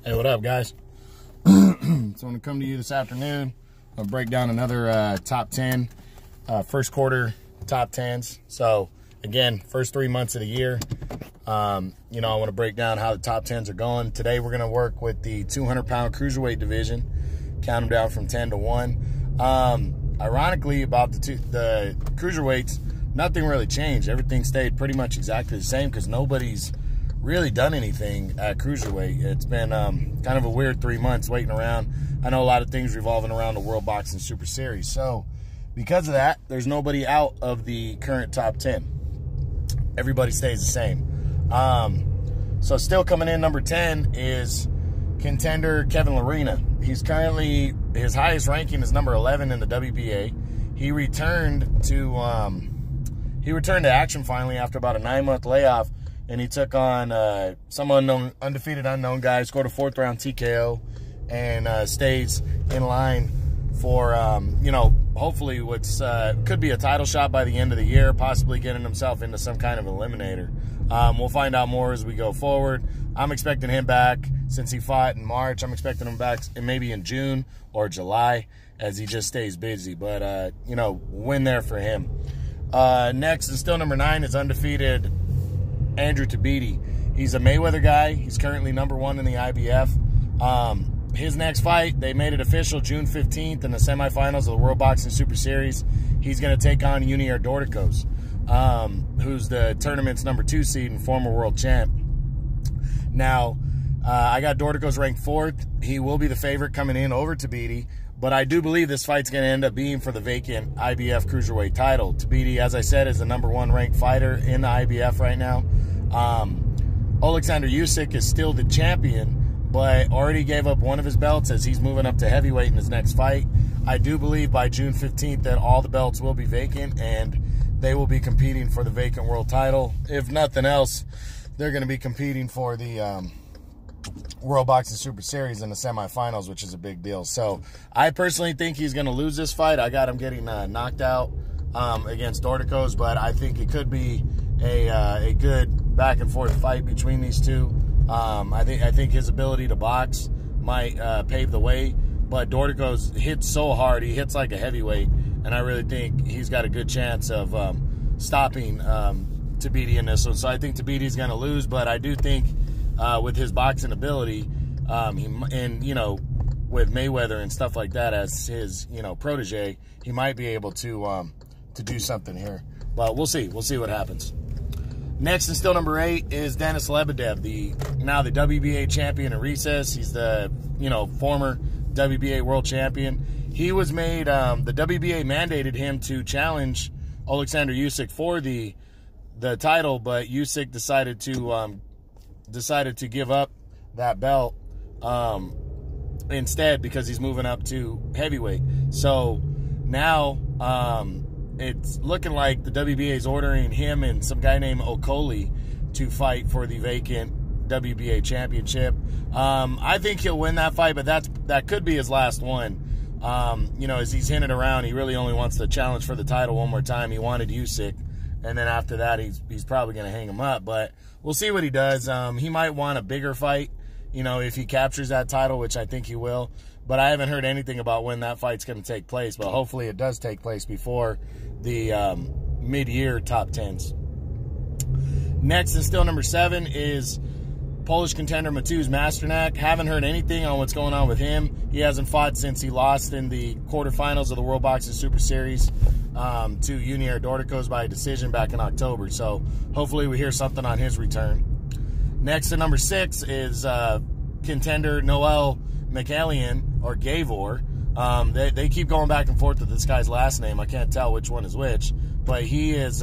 Hey, what up, guys? So I'm going to come to you this afternoon. I'll break down another top 10, first quarter top 10s. So, again, first 3 months of the year. I want to break down how the top 10s are going. Today, we're going to work with the 200-pound cruiserweight division. Count them down from 10 to 1. Ironically, about the cruiserweights, nothing really changed. Everything stayed pretty much exactly the same because nobody's really done anything at cruiserweight. It's been kind of a weird 3 months waiting around. I know a lot of things revolving around the World Boxing Super Series. So because of that, there's nobody out of the current top 10. Everybody stays the same. So still coming in number 10 is contender Kevin Lerena. He's currently, his highest ranking is number 11 in the WBA. He returned to action finally after about a 9-month layoff. And he took on some undefeated unknown guy, scored a 4th round TKO, and stays in line for, hopefully what's could be a title shot by the end of the year, possibly getting himself into some kind of eliminator. We'll find out more as we go forward. I'm expecting him back since he fought in March. I'm expecting him back maybe in June or July as he just stays busy. But, win there for him. Next is still number 9 is undefeated Andrew Tabiti. He's a Mayweather guy. He's currently number 1 in the IBF. His next fight, they made it official June 15th in the semifinals of the World Boxing Super Series. He's going to take on Junior Dorticos, who's the tournament's number 2 seed and former world champ. Now, I got Dorticos ranked 4th. He will be the favorite coming in over Tabiti, but I do believe this fight's going to end up being for the vacant IBF Cruiserweight title. Tabiti, as I said, is the number 1 ranked fighter in the IBF right now. Alexander Usyk is still the champion, but already gave up one of his belts as he's moving up to heavyweight in his next fight. I do believe by June 15th that all the belts will be vacant and they will be competing for the vacant world title. If nothing else, they're going to be competing for the World Boxing Super Series in the semifinals, which is a big deal. So I personally think he's going to lose this fight. I got him getting knocked out against Dorticos, but I think it could be a good back and forth fight between these two. I think his ability to box might pave the way, but Dorticos hits so hard. He hits like a heavyweight, and I really think he's got a good chance of stopping Tabiti in this one. So I think Tabiti's going to lose, but I do think with his boxing ability, with Mayweather and stuff like that as his protege, he might be able to do something here. But we'll see. We'll see what happens. Next and still number 8 is Denis Lebedev, now the WBA champion in recess. He's the former WBA world champion. He was made the WBA mandated him to challenge Alexander Usyk for the title, but Usyk decided to give up that belt instead because he's moving up to heavyweight. So now it's looking like the WBA is ordering him and some guy named Okoli to fight for the vacant WBA championship. I think he'll win that fight, but that could be his last one. As he's hinted around, he really only wants to challenge for the title one more time. He wanted Usyk, and then after that, he's probably going to hang him up. But we'll see what he does. He might want a bigger fight, if he captures that title, which I think he will. But I haven't heard anything about when that fight's going to take place. But hopefully it does take place before the mid-year top 10s. Next and still number 7 is Polish contender Mateusz Masternak. Haven't heard anything on what's going on with him. He hasn't fought since he lost in the quarterfinals of the World Boxing Super Series to Junior Dorticos by a decision back in October. So hopefully we hear something on his return. Next to number 6 is contender Noel Mikhailian, or Gavor. They keep going back and forth with this guy's last name. I can't tell which one is which, but he has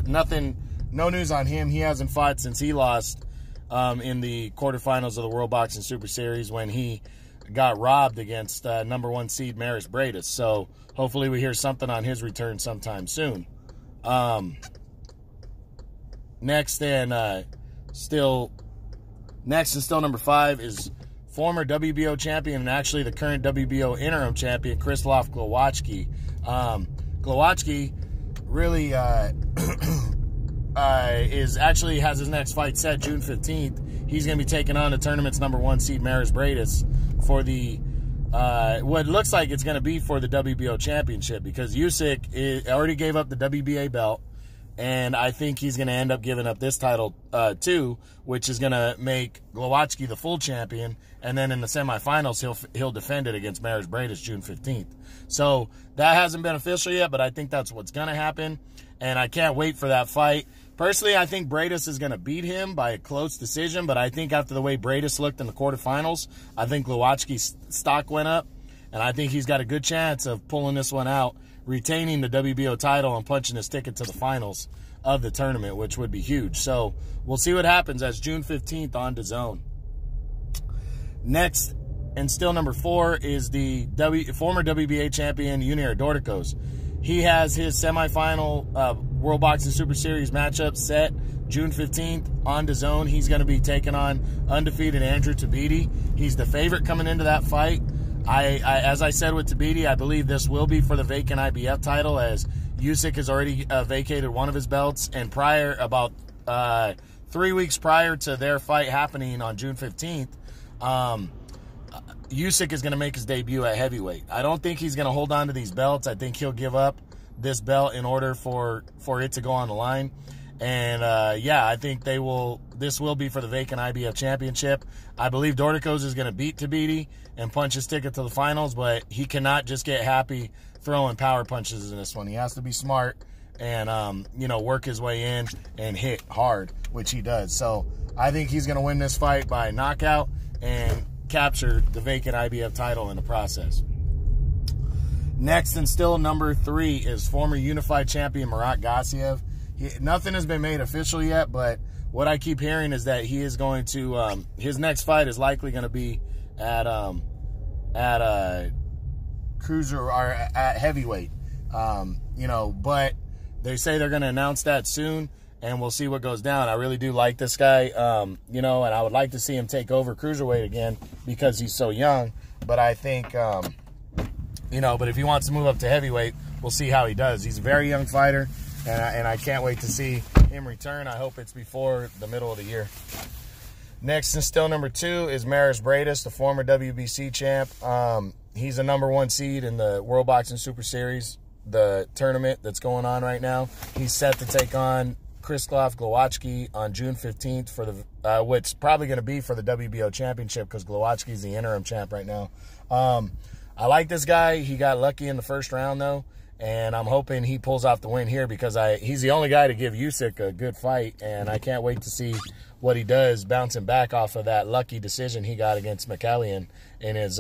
nothing, no news on him. He hasn't fought since he lost in the quarterfinals of the World Boxing Super Series when he got robbed against number 1 seed Maris Bradis. So hopefully we hear something on his return sometime soon. Next and still number 5 is former WBO champion and actually the current WBO interim champion, Krzysztof Glowacki. Glowacki really has his next fight set June 15th. He's going to be taking on the tournament's #1 seed Maris Bradis for the what looks like it's going to be for the WBO championship, because Usyk already gave up the WBA belt, and I think he's going to end up giving up this title too, which is going to make Glowacki the full champion, and then in the semifinals he'll defend it against Maris Bradis June 15th. So that hasn't been official yet, but I think that's what's going to happen, and I can't wait for that fight. Personally, I think Bradis is going to beat him by a close decision, but I think after the way Bradis looked in the quarterfinals, I think Glowacki's stock went up, and I think he's got a good chance of pulling this one out, retaining the WBO title and punching his ticket to the finals of the tournament, which would be huge. So we'll see what happens. That's June 15th on DAZN. Next, and still #4, is the former WBA champion Junior Dorticos. He has his semifinal World Boxing Super Series matchup set June 15th on DAZN. He's going to be taking on undefeated Andrew Tabiti. He's the favorite coming into that fight. As I said with Tabiti, I believe this will be for the vacant IBF title, as Usyk has already vacated one of his belts, and about 3 weeks prior to their fight happening on June 15th, Usyk is going to make his debut at heavyweight. I don't think he's going to hold on to these belts. I think he'll give up this belt in order for it to go on the line. And, yeah, I think this will be for the vacant IBF championship. I believe Dorticos is going to beat Tabiti and punch his ticket to the finals, but he cannot just get happy throwing power punches in this one. He has to be smart and, work his way in and hit hard, which he does. So I think he's going to win this fight by knockout and capture the vacant IBF title in the process. Next, and still #3, is former unified champion Murat Gassiev. Nothing has been made official yet, but what I keep hearing is that he is going to his next fight is likely going to be at cruiser or at heavyweight. But they say they're going to announce that soon, and we'll see what goes down. I really do like this guy, and I would like to see him take over cruiserweight again because he's so young. But I think, but if he wants to move up to heavyweight, we'll see how he does. He's a very young fighter, and I can't wait to see him return. I hope it's before the middle of the year. Next, and still #2, is Maris Bradis, the former WBC champ. He's a #1 seed in the World Boxing Super Series, the tournament that's going on right now. He's set to take on Krzysztof Glowacki on June 15th for the what's probably going to be for the WBO championship, because Glowacki's the interim champ right now. I like this guy. He got lucky in the first round, though, and I'm hoping he pulls off the win here, because he's the only guy to give Usyk a good fight, and I can't wait to see what he does bouncing back off of that lucky decision he got against McCallion in his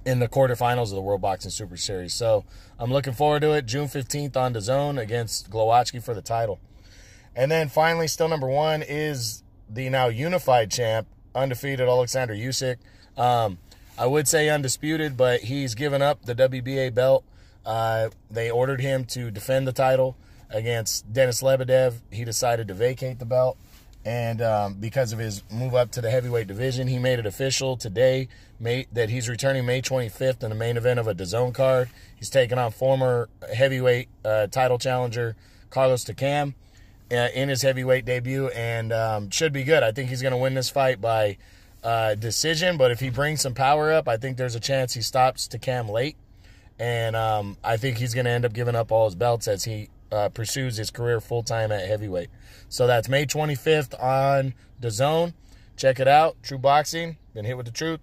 in the quarterfinals of the World Boxing Super Series. So I'm looking forward to it. June 15th on DAZN against Glowacki for the title. And then finally, still #1, is the now unified champ, undefeated Alexander Usyk. I would say undisputed, but he's given up the WBA belt. They ordered him to defend the title against Denis Lebedev. He decided to vacate the belt, and because of his move up to the heavyweight division, he made it official today that he's returning May 25th in the main event of a DAZN card. He's taking on former heavyweight title challenger Carlos Takam in his heavyweight debut, and should be good. I think he's going to win this fight by decision, but if he brings some power up, I think there's a chance he stops Takam late, and I think he's going to end up giving up all his belts as he pursues his career full-time at heavyweight. So that's May 25th on DAZN. Check it out. True Boxing. Been hit with the truth.